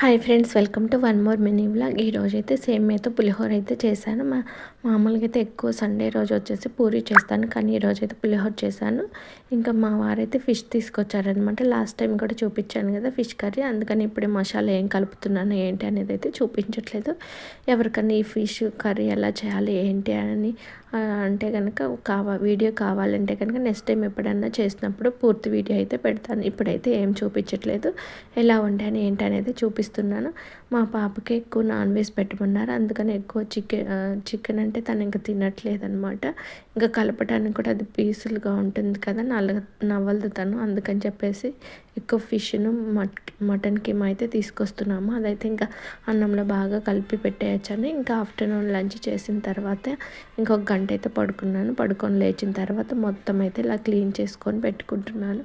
Hi friends, welcome to one more mini vlog. ఈరోజైతే సేమియాతో పులిహోర అయితే చేశాను. మామూలుగా అయితే ఎక్కువ సండే రోజు వచ్చేసి పూరి చేస్తాను, కానీ ఈరోజైతే పులిహోర చేశాను. ఇంకా మా వారైతే ఫిష్ తీసుకొచ్చారనమాట. లాస్ట్ టైం కూడా చూపించాను కదా ఫిష్ కర్రీ, అందుకని ఇప్పుడే మసాలా ఏం కలుపుతున్నాను ఏంటి అనేది అయితే చూపించట్లేదు. ఎవరికన్నా ఈ ఫిష్ కర్రీ ఎలా చేయాలి ఏంటి అని అంటే కనుక వీడియో కావాలంటే కనుక నెక్స్ట్ టైం ఎప్పుడన్నా చేసినప్పుడు పూర్తి వీడియో అయితే పెడతాను. ఇప్పుడైతే ఏం చూపించట్లేదు, ఎలా వండాను ఏంటి అనేది చూపిస్తున్నాను. మా పాపకి ఎక్కువ నాన్ వెజ్ పెట్టమన్నారు, అందుకని ఎక్కువ చికెన్ అంటే తను ఇంకా తినట్లేదు అనమాట. ఇంకా కలపడానికి కూడా అది పీసులుగా ఉంటుంది కదా, నవ్వలదు తను. అందుకని చెప్పేసి ఎక్కువ ఫిష్ను మటన్ కిమా అయితే తీసుకొస్తున్నాము. అదైతే ఇంకా అన్నంలో బాగా కలిపి పెట్టేయచ్చని ఇంకా ఆఫ్టర్నూన్ లంచ్ చేసిన తర్వాత ఇంకొక గంట అయితే పడుకొని లేచిన తర్వాత మొత్తం అయితే ఇలా క్లీన్ చేసుకొని పెట్టుకుంటున్నాను.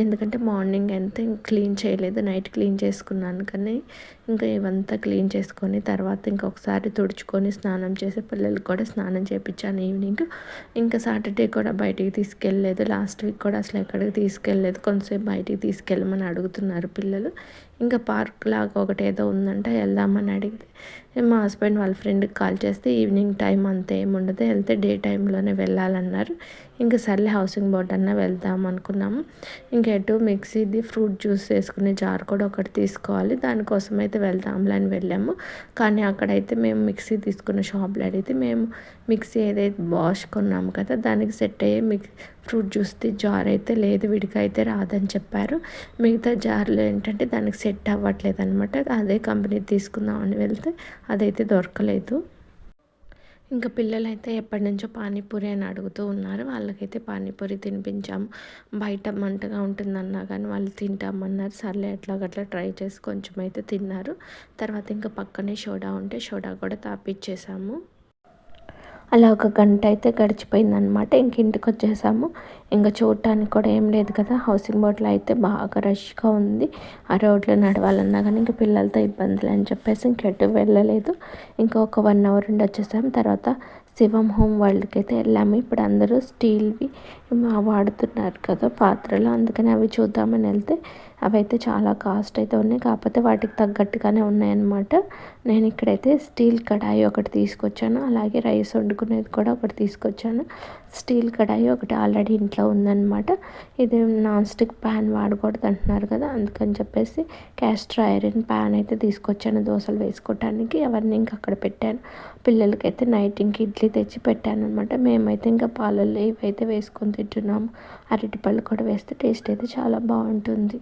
ఎందుకంటే మార్నింగ్ అంతా క్లీన్ చేయలేదు, నైట్ క్లీన్ చేసుకున్నాను. కానీ ఇంకా ఇవంతా క్లీన్ చేసుకొని తర్వాత ఇంకొకసారి తుడుచుకొని స్నానం చేసి పిల్లలకి కూడా స్నానం చేయించాను ఈవినింగ్. ఇంకా సాటర్డే కూడా బయటికి తీసుకెళ్ళలేదు, లాస్ట్ వీక్ కూడా అసలు ఎక్కడికి తీసుకెళ్ళలేదు. కొంతసేపు బయటికి తీసుకెళ్ళమని అడుగుతున్నారు పిల్లలు. ఇంకా పార్క్ లాగా ఒకటి ఏదో ఉందంట, వెళ్దామని అడిగితే మా హస్బెండ్ వాళ్ళ ఫ్రెండ్కి కాల్ చేస్తే ఈవినింగ్ టైం అంత ఏముండదు, వెళ్తే డే టైంలోనే వెళ్ళాలన్నారు. ఇంకా సర్లే హౌసింగ్ బోర్డ్ అన్నా వెళ్దాం అనుకున్నాము. ఇంకా ఎటు మిక్సీది ఫ్రూట్ జ్యూస్ వేసుకునే జార్ కూడా ఒకటి తీసుకోవాలి, దానికోసం అయితే వెళ్దాంలే అని వెళ్ళాము. కానీ అక్కడైతే మేము మిక్సీ తీసుకున్న షాప్లో అడిగితే మేము మిక్సీ ఏదైతే బాష్ కొన్నాము కదా దానికి సెట్ అయ్యే ఫ్రూట్ జ్యూస్ది జార్ అయితే లేదు, విడిగా అయితే రాదని చెప్పారు. మిగతా జార్లు ఏంటంటే దానికి సెట్ అవ్వట్లేదు అనమాట. అదే కంపెనీ తీసుకుందామని వెళ్తే అదైతే దొరకలేదు. ఇంకా పిల్లలైతే ఎప్పటి నుంచో పానీపూరి అని అడుగుతూ ఉన్నారు. వాళ్ళకైతే పానీపూరి తినిపించాము. బయట మంటగా ఉంటుందన్నా కానీ వాళ్ళు తింటామన్నారు. సర్లే ఎట్లాగట్లా ట్రై చేసి కొంచెం అయితే తిన్నారు. తర్వాత ఇంకా పక్కనే సోడా ఉంటే సోడా కూడా తాపిచ్చేసాము. అలా ఒక గంట అయితే గడిచిపోయిందనమాట. ఇంటికి వచ్చేసాము. ఇంకా చూడటానికి కూడా ఏం లేదు కదా, హౌసింగ్ బోర్డ్లో అయితే బాగా రష్గా ఉంది. ఆ రోడ్లో నడవాలన్నా కానీ ఇంకా పిల్లలతో ఇబ్బందులు అని చెప్పేసి ఇంకెటు వెళ్ళలేదు. ఇంకా ఒక 1 అవర్ ఉండి వచ్చేసాము. తర్వాత శివం హోమ్ వరల్డ్కి అయితే వెళ్ళాము. ఇప్పుడు అందరూ స్టీల్వి వాడుతున్నారు కదా పాత్రలు, అందుకని అవి చూద్దామని వెళ్తే అవైతే చాలా కాస్ట్ అయితే ఉన్నాయి, కాకపోతే వాటికి తగ్గట్టుగానే ఉన్నాయన్నమాట. నేను ఇక్కడైతే స్టీల్ కడాయి ఒకటి తీసుకొచ్చాను, అలాగే రైస్ వండుకునేది కూడా ఒకటి తీసుకొచ్చాను. స్టీల్ కడాయి ఒకటి ఆల్రెడీ ఇంట్లో ఉందన్నమాట. ఇది నాన్ స్టిక్ ప్యాన్ వాడకూడదు అంటున్నారు కదా, అందుకని చెప్పేసి క్యాస్టర్ ఐరన్ ప్యాన్ అయితే తీసుకొచ్చాను దోశలు వేసుకోవటానికి. అవన్నీ ఇంకా అక్కడ పెట్టాను. పిల్లలకైతే నైట్ ఇంక ఇడ్లీ తెచ్చి పెట్టాను అనమాట. మేమైతే ఇంకా పాలల్లో ఇవైతే వేసుకొని తింటున్నాము. అరటిపళ్ళు కూడా వేస్తే టేస్ట్ అయితే చాలా బాగుంటుంది.